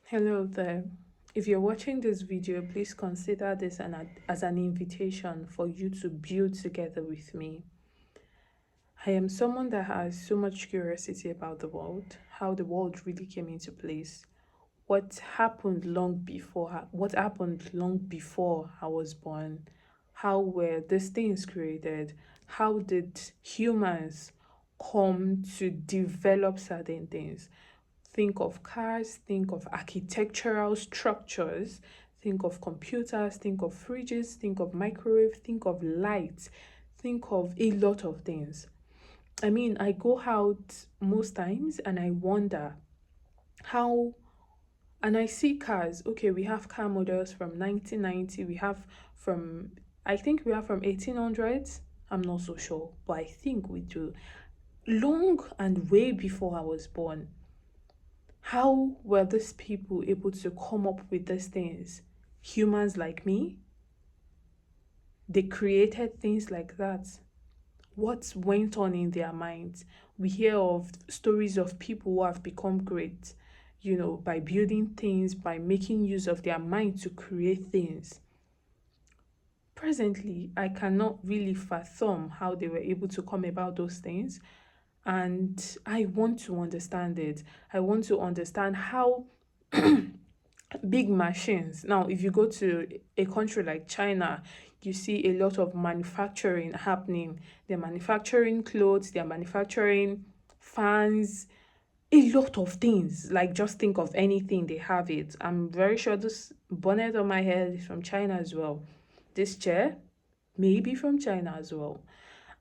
Hello there. If you're watching this video, please consider this as an invitation for you to build together with me. I am someone that has so much curiosity about the world, how the world really came into place, what happened long before I was born, how were these things created, how did humans come to develop certain things. Think of cars, think of architectural structures, think of computers, think of fridges, think of microwave, think of lights, think of a lot of things. I mean, I go out most times and I wonder how, and I see cars. Okay, we have car models from 1990, we have from, I think we have from 1800s. I'm not so sure, but I think we do. Long and way before I was born. How were these people able to come up with these things? Humans like me, they created things like that. What went on in their minds? We hear of stories of people who have become great, by building things, by making use of their mind to create things. Presently, I cannot really fathom how they were able to come about those things. And I want to understand it. I want to understand how big machines. Now, if you go to a country like China, you see a lot of manufacturing happening. They're manufacturing clothes, they're manufacturing fans, a lot of things. Like, just think of anything, they have it. I'm very sure this bonnet on my head is from China as well. This chair, maybe from China as well.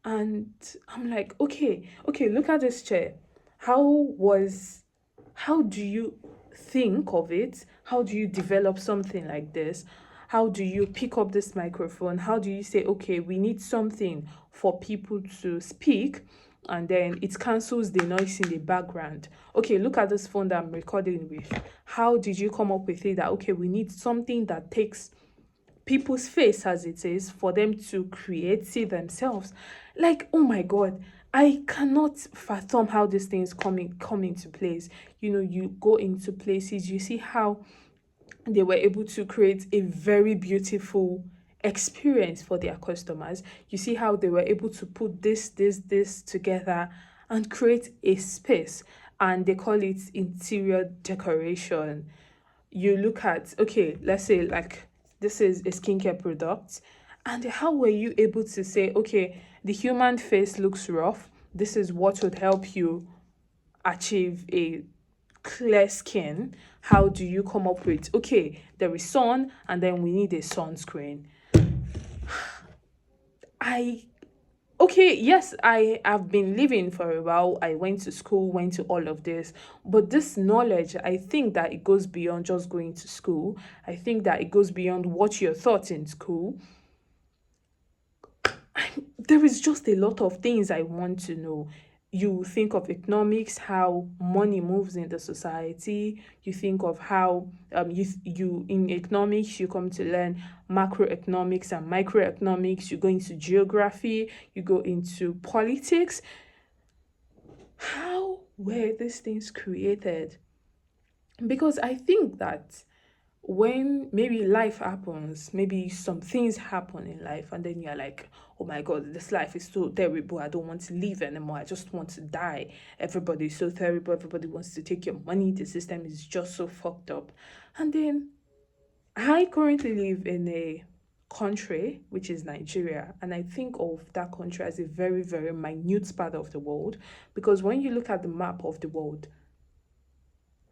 And I'm like, okay, look at this chair. How was how do you think of it? How do you develop something like this? How do you pick up this microphone? How do you say, okay, we need something for people to speak, and then it cancels the noise in the background? Okay, look at this phone that I'm recording with. How did you come up with it that, okay, we need something that takes people's face as it is for them to create, see themselves? Like, oh my god, I cannot fathom how these things come into place. You go into places, you see how they were able to create a very beautiful experience for their customers. You see how they were able to put this together and create a space, and they call it interior decoration. You look at, okay, let's say like this is a skincare product, and how were you able to say, okay, the human face looks rough, this is what would help you achieve a clear skin? How do you come up with, okay, there is sun and then we need a sunscreen? I Okay, yes, I have been living for a while. I went to school, went to all of this. But this knowledge, I think that it goes beyond just going to school. I think that it goes beyond what you're taught in school. There is just a lot of things I want to know. You think of economics, how money moves in the society. You think of how you in economics you come to learn macroeconomics and microeconomics. You go into geography. You go into politics. How were these things created? Because I think that when maybe life happens, maybe some things happen in life, and then you're like, oh my god, this life is so terrible. I don't want to live anymore. I just want to die. Everybody's so terrible. Everybody wants to take your money. The system is just so fucked up. And then I currently live in a country which is Nigeria, and I think of that country as a very, very minute part of the world, because when you look at the map of the world,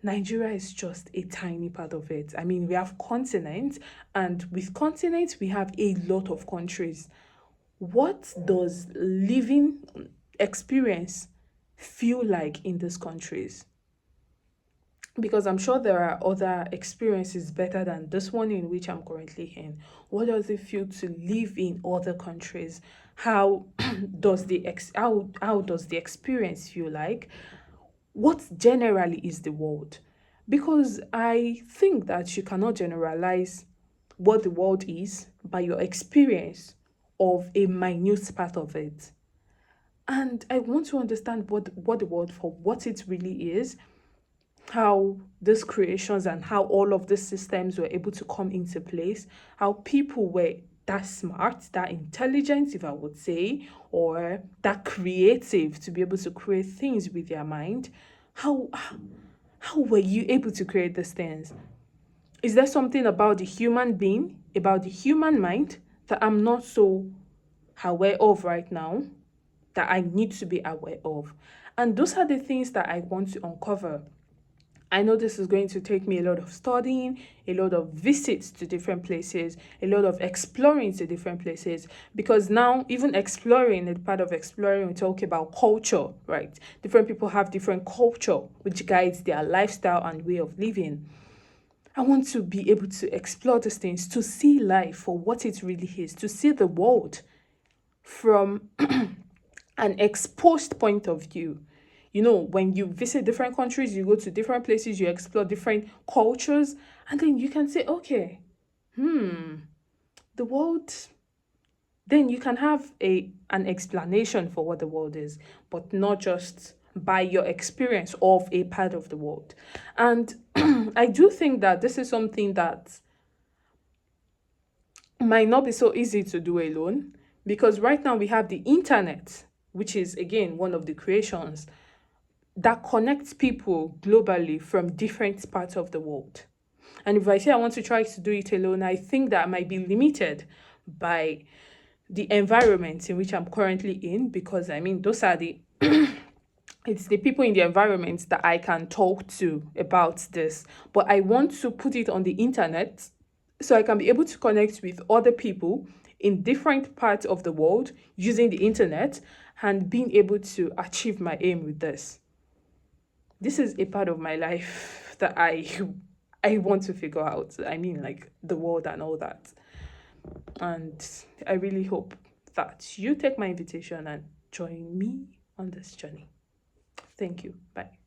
Nigeria is just a tiny part of it. I mean, we have continents, and with continents, we have a lot of countries. What does living experience feel like in these countries? Because I'm sure there are other experiences better than this one in which I'm currently in. What does it feel to live in other countries? How how does the experience feel like? What generally is the world? Because I think that you cannot generalize what the world is by your experience of a minute part of it. And I want to understand what the world for what it really is. how these creations and how all of these systems were able to come into place, how people were that smart, that intelligent, if I would say, or that creative to be able to create things with their mind. How were you able to create these things? Is there something about the human being, about the human mind, that I'm not so aware of right now, that I need to be aware of? And those are the things that I want to uncover. I know this is going to take me a lot of studying, a lot of visits to different places, a lot of exploring to different places. Because now, even exploring, the part of exploring, we talk about culture, right? Different people have different culture, which guides their lifestyle and way of living. I want to be able to explore these things, to see life for what it really is, to see the world from an exposed point of view. You know, when you visit different countries, you go to different places, you explore different cultures, and then you can say, okay, the world, then you can have an explanation for what the world is, but not just by your experience of a part of the world. And I do think that this is something that might not be so easy to do alone, because right now we have the internet, which is again one of the creations that connects people globally from different parts of the world. And if I say I want to try to do it alone, I think that I might be limited by the environment in which I'm currently in, because I mean, those are the it's the people in the environment that I can talk to about this. But I want to put it on the internet so I can be able to connect with other people in different parts of the world using the internet and being able to achieve my aim with this. This is a part of my life that I want to figure out. I mean, like the world and all that. And I really hope that you take my invitation and join me on this journey. Thank you. Bye.